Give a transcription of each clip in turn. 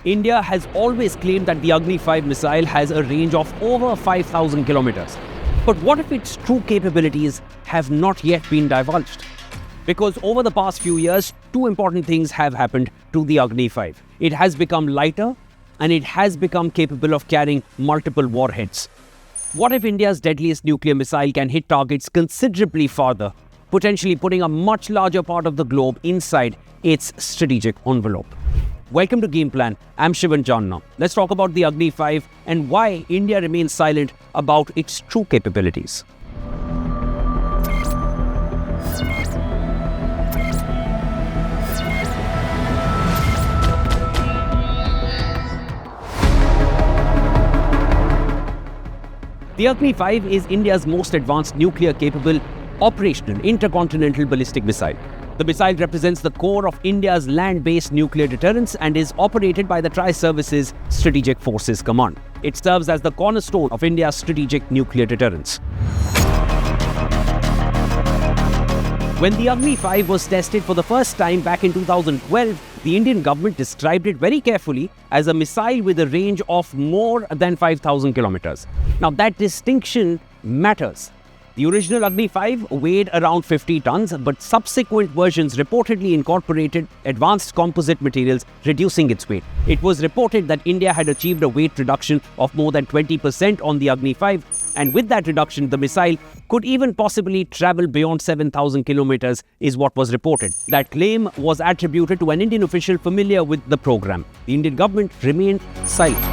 India has always claimed that the Agni-V missile has a range of over 5,000 kilometers. But what if its true capabilities have not yet been divulged? Because over the past few years, two important things have happened to the Agni-V. It has become lighter and it has become capable of carrying multiple warheads. What if India's deadliest nuclear missile can hit targets considerably farther, potentially putting a much larger part of the globe inside its strategic envelope? Welcome to Game Plan. I'm Shivan Janna. Let's talk about the Agni-V and why India remains silent about its true capabilities. The Agni-V is India's most advanced nuclear-capable, operational intercontinental ballistic missile. The missile represents the core of India's land-based nuclear deterrence and is operated by the Tri-Services Strategic Forces Command. It serves as the cornerstone of India's strategic nuclear deterrence. When the Agni-V was tested for the first time back in 2012, the Indian government described it very carefully as a missile with a range of more than 5,000 kilometers. Now that distinction matters. The original Agni-V weighed around 50 tons, but subsequent versions reportedly incorporated advanced composite materials, reducing its weight. It was reported that India had achieved a weight reduction of more than 20% on the Agni-V, and with that reduction, the missile could even possibly travel beyond 7,000 kilometers, is what was reported. That claim was attributed to an Indian official familiar with the program. The Indian government remained silent.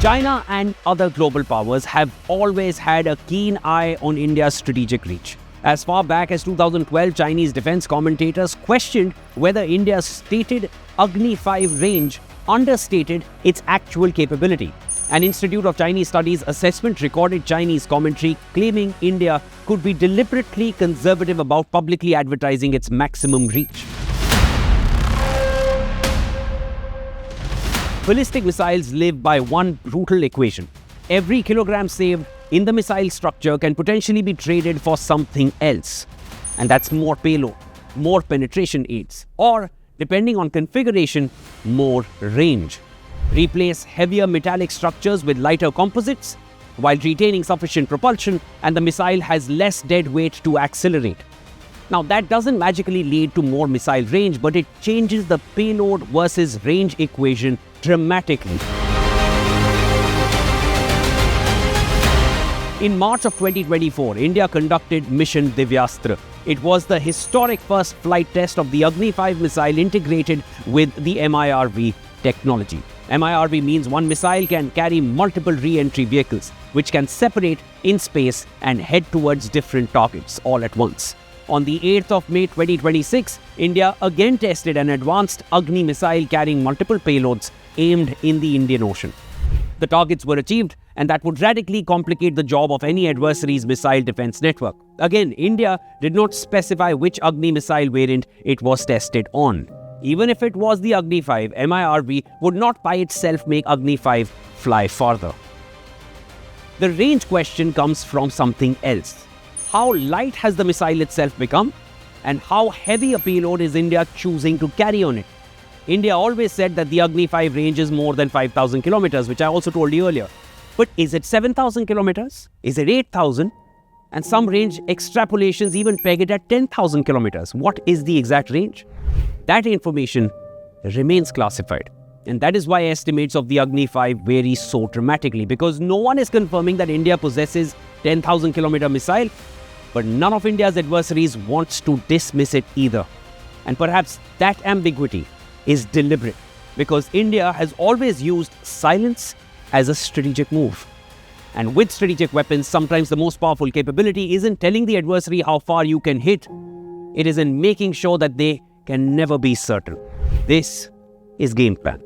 China and other global powers have always had a keen eye on India's strategic reach. As far back as 2012, Chinese defense commentators questioned whether India's stated Agni-V range understated its actual capability. An Institute of Chinese Studies assessment recorded Chinese commentary claiming India could be deliberately conservative about publicly advertising its maximum reach. Ballistic missiles live by one brutal equation. Every kilogram saved in the missile structure can potentially be traded for something else. And that's more payload, more penetration aids, or, depending on configuration, more range. Replace heavier metallic structures with lighter composites while retaining sufficient propulsion, and the missile has less dead weight to accelerate. Now, that doesn't magically lead to more missile range, but it changes the payload versus range equation dramatically. In March of 2024, India conducted Mission Divyastra. It was the historic first flight test of the Agni-V missile integrated with the MIRV technology. MIRV means one missile can carry multiple re-entry vehicles, which can separate in space and head towards different targets all at once. On the 8th of May 2026, India again tested an advanced Agni missile carrying multiple payloads aimed in the Indian Ocean. The targets were achieved, and that would radically complicate the job of any adversary's missile defense network. Again, India did not specify which Agni missile variant it was tested on. Even if it was the Agni-V, MIRV would not by itself make Agni-V fly farther. The range question comes from something else. How light has the missile itself become? And how heavy a payload is India choosing to carry on it? India always said that the Agni-V range is more than 5,000 kilometers, which I also told you earlier. But is it 7,000 kilometers? Is it 8,000? And some range extrapolations even peg it at 10,000 kilometers. What is the exact range? That information remains classified. And that is why estimates of the Agni-V vary so dramatically, because no one is confirming that India possesses 10,000 kilometer missile, but none of India's adversaries wants to dismiss it either. And perhaps that ambiguity is deliberate, because India has always used silence as a strategic move. And with strategic weapons, sometimes the most powerful capability isn't telling the adversary how far you can hit. It is in making sure that they can never be certain. This is Game Plan.